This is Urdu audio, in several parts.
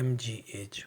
mgh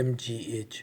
mgh।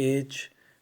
h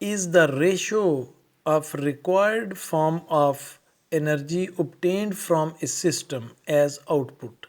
is the ratio of required form of energy obtained from a system as output।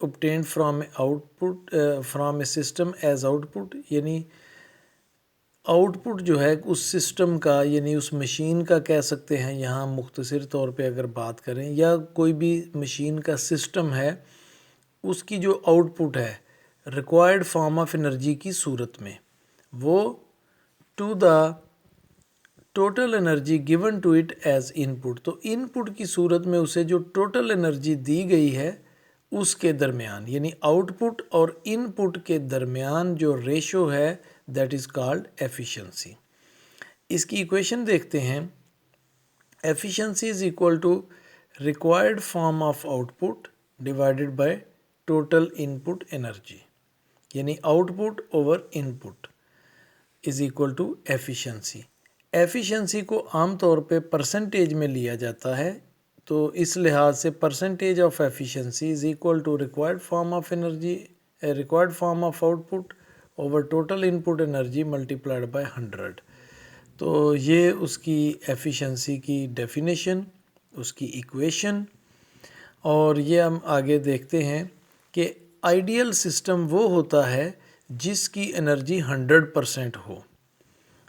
obtained from output from a system as output, یعنی آؤٹ پٹ جو ہے اس سسٹم کا یعنی اس مشین کا کہہ سکتے ہیں یہاں مختصر طور پہ اگر بات کریں، یا کوئی بھی مشین کا سسٹم ہے اس کی جو آؤٹ پٹ ہے ریکوائرڈ فارم آف انرجی کی صورت میں، وہ to the total energy given to it as input, تو ان پٹ کی صورت میں اسے جو ٹوٹل انرجی دی گئی ہے اس کے درمیان، یعنی آؤٹ پٹ اور ان پٹ کے درمیان جو ریشو ہے دیٹ از کالڈ ایفیشنسی۔ اس کی ایکویشن دیکھتے ہیں، efficiency is equal to required form of output divided by total input energy, یعنی output over input is equal to efficiency. Efficiency کو عام طور پہ پرسنٹیج میں لیا جاتا ہے، تو اس لحاظ سے percentage of efficiency is equal to required form of energy required form of output over total input energy multiplied by 100۔ تو یہ اس کی ایفیشنسی کی ڈیفینیشن، اس کی ایکویشن۔ اور یہ ہم آگے دیکھتے ہیں کہ آئیڈیل سسٹم وہ ہوتا ہے جس کی انرجی 100% ہو،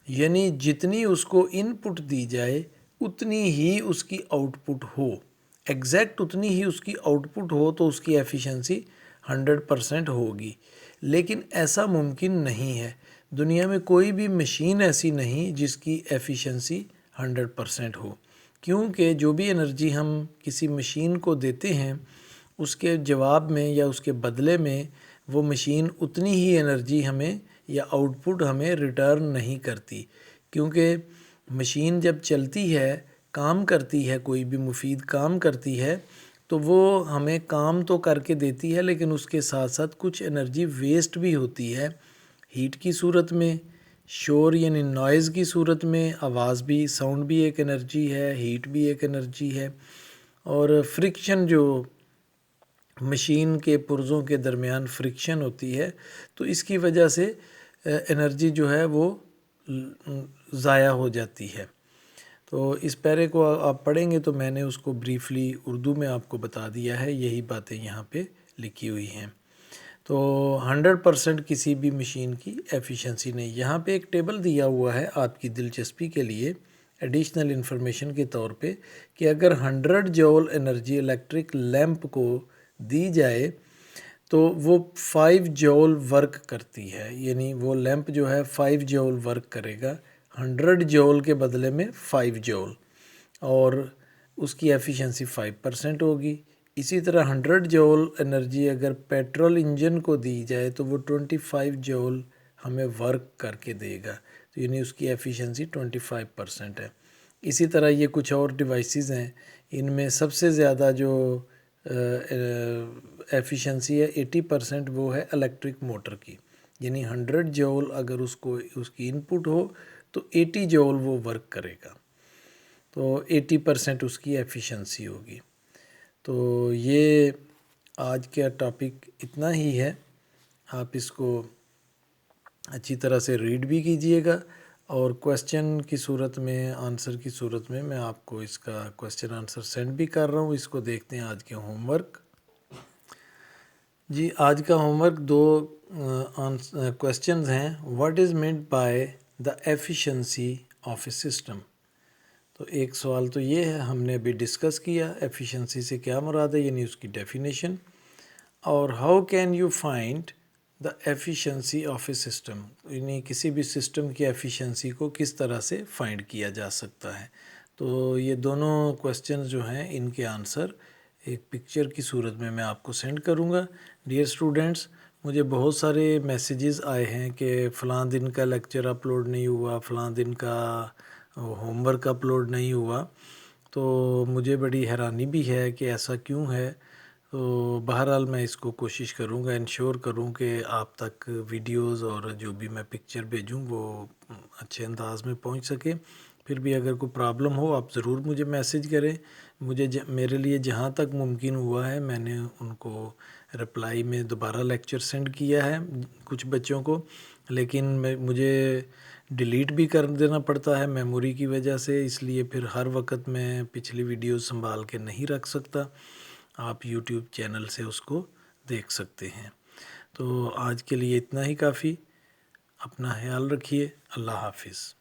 یعنی جتنی اس کو ان پٹ دی جائے اتنی ہی اس کی آؤٹ پٹ ہو، ایگزیکٹ اتنی ہی اس کی آؤٹ پٹ ہو، تو اس کی ایفیشنسی 100% ہوگی۔ لیکن ایسا ممکن نہیں ہے، دنیا میں کوئی بھی مشین ایسی نہیں جس کی ایفیشنسی 100% ہو، کیونکہ جو بھی انرجی ہم کسی مشین کو دیتے ہیں اس کے جواب میں یا اس کے بدلے میں وہ مشین اتنی ہی انرجی ہمیں یا آؤٹ پٹ ہمیں ریٹرن نہیں کرتی، کیونکہ مشین جب چلتی ہے، کام کرتی ہے، کوئی بھی مفید کام کرتی ہے، تو وہ ہمیں کام تو کر کے دیتی ہے لیکن اس کے ساتھ ساتھ کچھ انرجی ویسٹ بھی ہوتی ہے، ہیٹ کی صورت میں، شور یعنی نوائز کی صورت میں، آواز بھی، ساؤنڈ بھی ایک انرجی ہے، ہیٹ بھی ایک انرجی ہے، اور فرکشن جو مشین کے پرزوں کے درمیان فرکشن ہوتی ہے، تو اس کی وجہ سے انرجی جو ہے وہ ضائع ہو جاتی ہے۔ تو اس پیرے کو آپ پڑھیں گے تو میں نے اس کو بریفلی اردو میں آپ کو بتا دیا ہے، یہی باتیں یہاں پہ لکھی ہوئی ہیں۔ تو 100% کسی بھی مشین کی ایفیشنسی نہیں۔ یہاں پہ ایک ٹیبل دیا ہوا ہے آپ کی دلچسپی کے لیے ایڈیشنل انفارمیشن کے طور پہ، کہ اگر 100 جول انرجی الیکٹرک لیمپ کو دی جائے تو وہ 5 جول ورک کرتی ہے، یعنی وہ لیمپ جو ہے 5 جول ورک کرے گا، 100 جول کے بدلے میں 5 جول، اور اس کی ایفیشنسی 5% ہوگی۔ اسی طرح 100 جول انرجی اگر پیٹرول انجن کو دی جائے تو وہ 25 جول ہمیں ورک کر کے دے گا، تو یعنی اس کی ایفیشنسی 25% ہے۔ اسی طرح یہ کچھ اور ڈیوائسز ہیں، ان میں سب سے زیادہ جو ایفیشنسی ہے 80%، وہ ہے الیکٹرک موٹر کی، یعنی 100 جول اگر اس کی ان پٹ ہو تو 80 جول وہ ورک کرے گا، تو 80% اس کی ایفیشنسی ہوگی۔ تو یہ آج کا ٹاپک اتنا ہی ہے، آپ اس کو اچھی طرح سے ریڈ بھی کیجئے گا، اور کویسچن کی صورت میں، آنسر کی صورت میں آپ کو اس کا کویسچن آنسر سینڈ بھی کر رہا ہوں۔ اس کو دیکھتے ہیں آج کے ہوم ورک۔ جی آج کا ہوم ورک 2 کویسچنز ہیں۔ What is meant by the efficiency of a system? تو ایک سوال تو یہ ہے، ہم نے ابھی ڈسکس کیا ایفیشنسی سے کیا مراد ہے، یعنی اس کی ڈیفینیشن، اور how can you find the efficiency of a system, یعنی کسی بھی سسٹم کی ایفیشنسی کو کس طرح سے فائنڈ کیا جا سکتا ہے۔ تو یہ دونوں کویسچنز جو ہیں ان کے آنسر ایک پکچر کی صورت میں آپ کو سینڈ کروں گا۔ ڈیئر اسٹوڈنٹس، مجھے بہت سارے میسیجز آئے ہیں کہ فلاں دن کا لیکچر اپلوڈ نہیں ہوا، فلاں دن کا ہوم ورک اپلوڈ نہیں ہوا، تو مجھے بڑی حیرانی بھی ہے کہ ایسا کیوں ہے۔ تو بہرحال میں اس کو کوشش کروں گا، انشور کروں کہ آپ تک ویڈیوز اور جو بھی میں پکچر بھیجوں وہ اچھے انداز میں پہنچ سکے۔ پھر بھی اگر کوئی پرابلم ہو آپ ضرور مجھے میسیج کریں، میرے لیے جہاں تک ممکن ہوا ہے میں نے ان کو رپلائی میں دوبارہ لیکچر سینڈ کیا ہے کچھ بچوں کو، لیکن مجھے ڈیلیٹ بھی کر دینا پڑتا ہے میموری کی وجہ سے، اس لیے پھر ہر وقت میں پچھلی ویڈیوز سنبھال کے نہیں رکھ سکتا۔ آپ یوٹیوب چینل سے اس کو دیکھ سکتے ہیں۔ تو آج کے لیے اتنا ہی کافی۔ اپنا خیال رکھیے۔ اللہ حافظ۔